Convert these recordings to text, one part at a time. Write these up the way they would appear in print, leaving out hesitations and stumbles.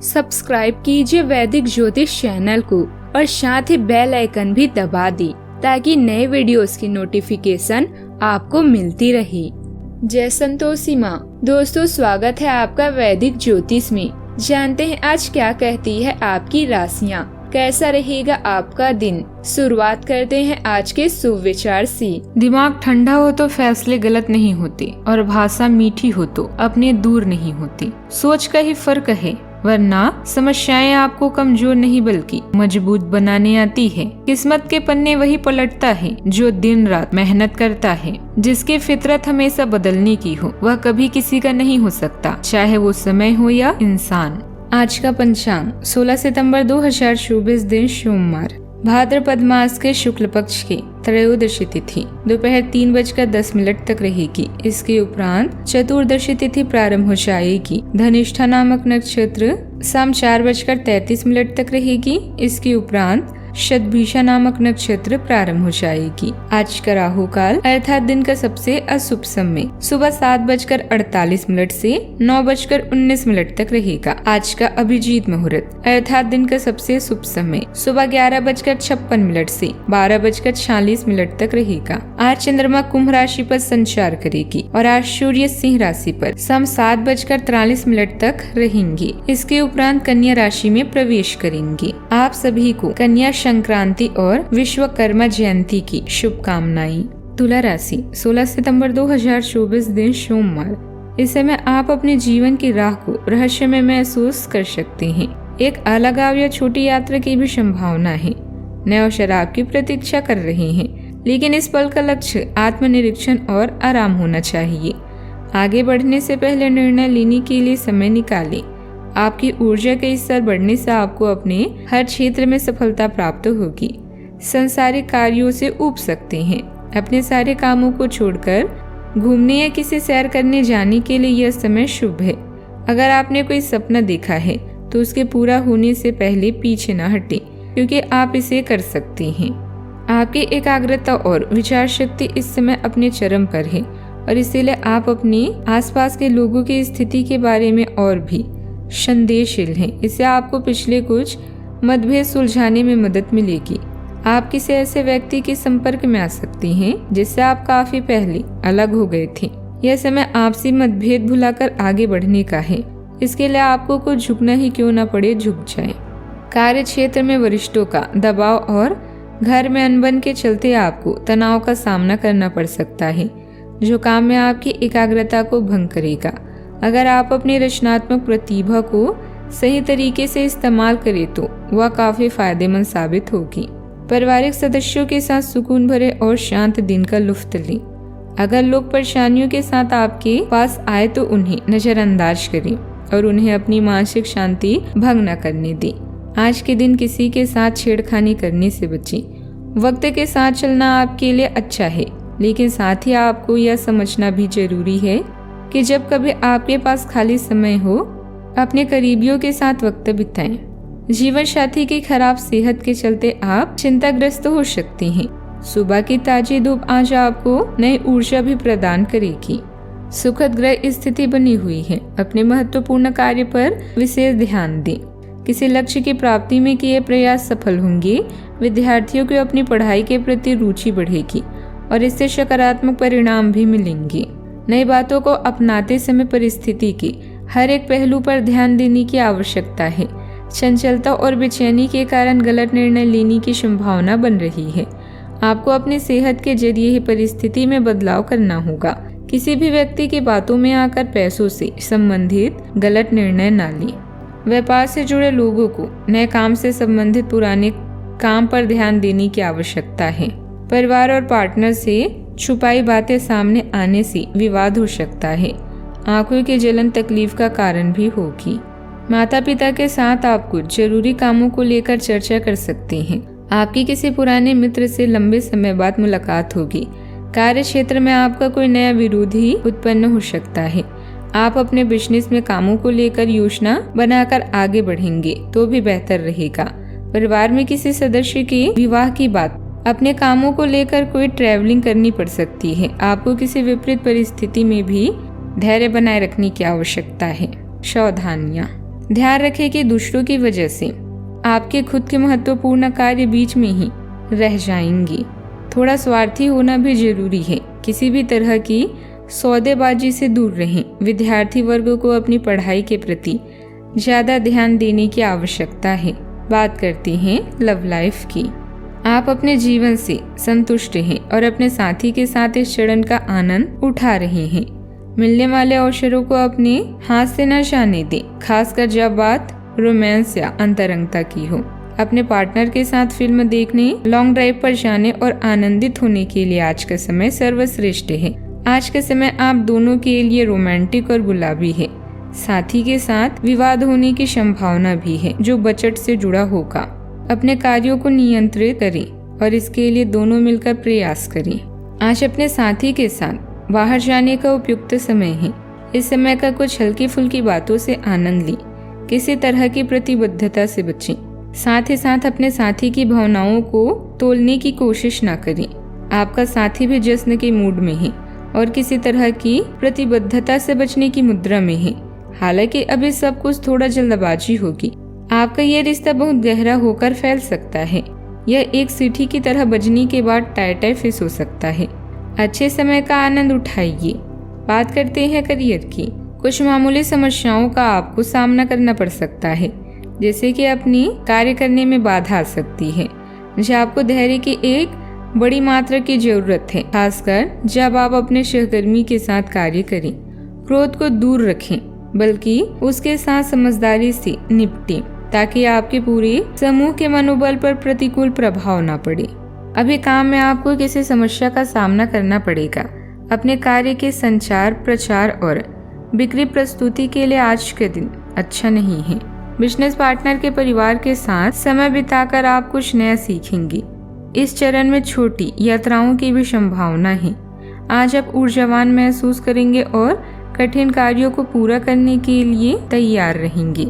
Subscribe कीजिए वैदिक ज्योतिष चैनल को और साथ ही बेल आइकन भी दबा दी ताकि नए वीडियोस की नोटिफिकेशन आपको मिलती रहे। जय संतोषी माँ। दोस्तों, स्वागत है आपका वैदिक ज्योतिष में। जानते हैं आज क्या कहती है आपकी राशियाँ, कैसा रहेगा आपका दिन। शुरुआत करते हैं आज के शुभ विचार से। दिमाग ठंडा हो तो फैसले गलत नहीं होते और भाषा मीठी हो तो अपने दूर नहीं होती। सोच का ही फर्क है, वरना समस्याएं आपको कमजोर नहीं बल्कि मजबूत बनाने आती है। किस्मत के पन्ने वही पलटता है जो दिन रात मेहनत करता है। जिसकी फितरत हमेशा बदलने की हो वह कभी किसी का नहीं हो सकता, चाहे वो समय हो या इंसान। आज का पंचांग 16 सितंबर 2024 दिन सोमवार, भाद्रपद मास के शुक्ल पक्ष की त्रयोदशी तिथि दोपहर 3:10 तक रहेगी। इसके उपरांत चतुर्दशी तिथि प्रारंभ हो जाएगी। धनिष्ठा नामक नक्षत्र शाम 4:33 तक रहेगी। इसके उपरांत शतभिषा नामक नक्षत्र प्रारंभ हो जाएगी। आज का राहु काल अर्थात दिन का सबसे अशुभ समय सुबह 7:48 से 9:19 तक रहेगा। आज का अभिजीत मुहूर्त अर्थात दिन का सबसे शुभ समय सुबह 11:56 से 12:46 तक रहेगा। आज चंद्रमा कुंभ राशि पर संचार करेगी और आज सूर्य सिंह राशि पर शाम 7:43 तक रहेंगे। इसके उपरांत कन्या राशि में प्रवेश करेंगे। आप सभी को कन्या संक्रांति और विश्वकर्मा जयंती की शुभकामनाएं। तुला राशि 16 सितंबर 2024 दिन सोमवार। इस समय आप अपने जीवन की राह को रहस्यमय महसूस कर सकते हैं। एक अलगाव या छोटी यात्रा की भी संभावना है। नए अवसर आपकी प्रतीक्षा कर रहे हैं, लेकिन इस पल का लक्ष्य आत्मनिरीक्षण और आराम होना चाहिए। आगे बढ़ने से पहले निर्णय लेने के लिए समय निकालें। आपकी ऊर्जा के स्तर बढ़ने से आपको अपने हर क्षेत्र में सफलता प्राप्त होगी। सांसारिक कार्यों से ऊब सकते हैं। अपने सारे कामों को छोड़कर घूमने या किसी सैर करने जाने के लिए यह समय शुभ है। अगर आपने कोई सपना देखा है तो उसके पूरा होने से पहले पीछे न हटें, क्योंकि आप इसे कर सकते हैं। आपकी एकाग्रता और विचार शक्ति इस समय अपने चरम पर है और इसीलिए आप अपने आसपास के लोगों की स्थिति के बारे में और भी संदेहशील हैं। इससे आपको पिछले कुछ मतभेद सुलझाने में मदद मिलेगी। आप किसी ऐसे व्यक्ति के संपर्क में आ सकती हैं जिससे आप काफी पहले अलग हो गए थे। यह समय आपसी मतभेद भुलाकर आगे बढ़ने का है। इसके लिए आपको कुछ झुकना ही क्यों न पड़े, झुक जाए। कार्य क्षेत्र में वरिष्ठों का दबाव और घर में अनबन के चलते आपको तनाव का सामना करना पड़ सकता है, जो काम में आपकी एकाग्रता को भंग करेगा। अगर आप अपनी रचनात्मक प्रतिभा को सही तरीके से इस्तेमाल करें तो वह काफी फायदेमंद साबित होगी। पारिवारिक सदस्यों के साथ सुकून भरे और शांत दिन का लुत्फ लें। अगर लोग परेशानियों के साथ आपके पास आए तो उन्हें नजरअंदाज करें और उन्हें अपनी मानसिक शांति भंग न करने दें। आज के दिन किसी के साथ छेड़खानी करने से बचें। वक्त के साथ चलना आपके लिए अच्छा है, लेकिन साथ ही आपको यह समझना भी जरूरी है कि जब कभी आपके पास खाली समय हो, अपने करीबियों के साथ वक्त बिताएं। जीवन साथी की खराब सेहत के चलते आप चिंताग्रस्त हो सकते हैं। सुबह की ताजी धूप आज आपको नई ऊर्जा भी प्रदान करेगी। सुखद ग्रह स्थिति बनी हुई है। अपने महत्वपूर्ण कार्य पर विशेष ध्यान दें। किसी लक्ष्य की प्राप्ति में किए प्रयास सफल होंगे। विद्यार्थियों को अपनी पढ़ाई के प्रति रुचि बढ़ेगी और इससे सकारात्मक परिणाम भी मिलेंगे। नई बातों को अपनाते समय परिस्थिति के हर एक पहलू पर ध्यान देने की आवश्यकता है। चंचलता और बेचैनी के कारण गलत निर्णय लेने की संभावना बन रही है। आपको अपनी सेहत के जरिए ही परिस्थिति में बदलाव करना होगा। किसी भी व्यक्ति की बातों में आकर पैसों से संबंधित गलत निर्णय न लें। व्यापार से जुड़े लोगों को नए काम से संबंधित पुराने काम पर ध्यान देने की आवश्यकता है। परिवार और पार्टनर से छुपाई बातें सामने आने से विवाद हो सकता है। आंखों की जलन तकलीफ का कारण भी होगी। माता पिता के साथ आप कुछ जरूरी कामों को लेकर चर्चा कर सकते हैं। आपकी किसी पुराने मित्र से लंबे समय बाद मुलाकात होगी। कार्य क्षेत्र में आपका कोई नया विरोधी उत्पन्न हो सकता है। आप अपने बिजनेस में कामों को लेकर योजना बनाकर आगे बढ़ेंगे तो भी बेहतर रहेगा। परिवार में किसी सदस्य के विवाह की बात, अपने कामों को लेकर कोई ट्रैवलिंग करनी पड़ सकती है। आपको किसी विपरीत परिस्थिति में भी धैर्य बनाए रखने की आवश्यकता है। सावधानियां। ध्यान रखें कि दूसरों की वजह से आपके खुद के महत्वपूर्ण कार्य बीच में ही रह जाएंगे। थोड़ा स्वार्थी होना भी जरूरी है। किसी भी तरह की सौदेबाजी से दूर रहें। विद्यार्थी वर्ग को अपनी पढ़ाई के प्रति ज्यादा ध्यान देने की आवश्यकता है। बात करते हैं लव लाइफ की। आप अपने जीवन से संतुष्ट हैं और अपने साथी के साथ इस चरण का आनंद उठा रहे हैं। मिलने वाले अवसरों को अपने हाथ से न जाने दें, खासकर जब बात रोमांस या अंतरंगता की हो। अपने पार्टनर के साथ फिल्म देखने, लॉन्ग ड्राइव पर जाने और आनंदित होने के लिए आज का समय सर्वश्रेष्ठ है। आज का समय आप दोनों के लिए रोमांटिक और गुलाबी है। साथी के साथ विवाद होने की संभावना भी है जो बजट से जुड़ा होगा। अपने कार्यों को नियंत्रित करें और इसके लिए दोनों मिलकर प्रयास करें। आज अपने साथी के साथ बाहर जाने का उपयुक्त समय है। इस समय का कुछ हल्की फुल्की बातों से आनंद लें। किसी तरह की प्रतिबद्धता से बचें। साथ ही साथ अपने साथी की भावनाओं को तोलने की कोशिश न करें। आपका साथी भी जश्न के मूड में है और किसी तरह की प्रतिबद्धता से बचने की मुद्रा में है। हालांकि अभी सब कुछ थोड़ा जल्दबाजी होगी। आपका ये रिश्ता बहुत गहरा होकर फैल सकता है। यह एक सीटी की तरह बजने के बाद टाई फिस हो सकता है। अच्छे समय का आनंद उठाइए। बात करते हैं करियर की। कुछ मामूली समस्याओं का आपको सामना करना पड़ सकता है, जैसे कि अपनी कार्य करने में बाधा आ सकती है। जब आपको धैर्य की एक बड़ी मात्रा की जरूरत है, खासकर जब आप अपने सहकर्मी के साथ कार्य करें। क्रोध को दूर रखें, बल्कि उसके साथ समझदारी से निपटें, ताकि आपके पूरे समूह के मनोबल पर प्रतिकूल प्रभाव न पड़े। अभी काम में आपको किसी समस्या का सामना करना पड़ेगा। अपने कार्य के संचार, प्रचार और बिक्री प्रस्तुति के लिए आज के दिन अच्छा नहीं है। बिजनेस पार्टनर के परिवार के साथ समय बिताकर आप कुछ नया सीखेंगे। इस चरण में छोटी यात्राओं की भी संभावना है। आज आप ऊर्जावान महसूस करेंगे और कठिन कार्यों को पूरा करने के लिए तैयार रहेंगे।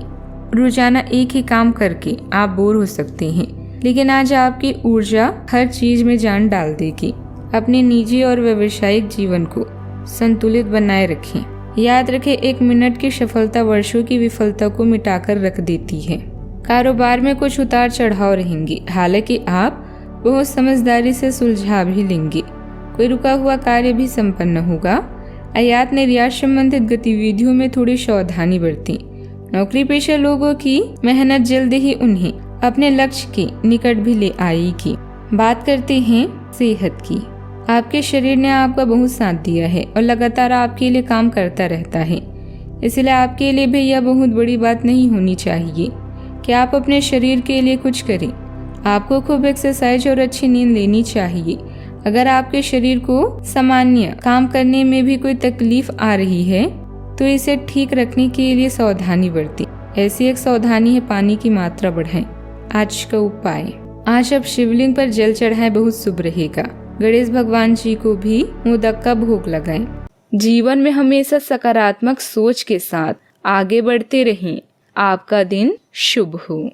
रोजाना एक ही काम करके आप बोर हो सकते हैं, लेकिन आज आपकी ऊर्जा हर चीज में जान डाल देगी। अपने निजी और व्यावसायिक जीवन को संतुलित बनाए रखें। याद रखें, 1 मिनट की सफलता वर्षों की विफलता को मिटाकर रख देती है। कारोबार में कुछ उतार चढ़ाव रहेंगे, हालांकि आप बहुत समझदारी से सुलझा भी लेंगे। कोई रुका हुआ कार्य भी संपन्न होगा। आयात निर्यात संबंधित गतिविधियों में थोड़ी सावधानी बरतें। नौकरी पेशा लोगों की मेहनत जल्द ही उन्हें अपने लक्ष्य के निकट भी ले आएगी। बात करते हैं सेहत की। आपके शरीर ने आपका बहुत साथ दिया है और लगातार आपके लिए काम करता रहता है, इसलिए आपके लिए भी यह बहुत बड़ी बात नहीं होनी चाहिए कि आप अपने शरीर के लिए कुछ करें। आपको खूब एक्सरसाइज और अच्छी नींद लेनी चाहिए। अगर आपके शरीर को सामान्य काम करने में भी कोई तकलीफ आ रही है तो इसे ठीक रखने के लिए सावधानी बरतें। ऐसी एक सावधानी है पानी की मात्रा बढ़ाएं। आज का उपाय, आज आप शिवलिंग पर जल चढ़ाएं, बहुत शुभ रहेगा। गणेश भगवान जी को भी मोदक का भोग लगाएं। जीवन में हमेशा सकारात्मक सोच के साथ आगे बढ़ते रहें। आपका दिन शुभ हो।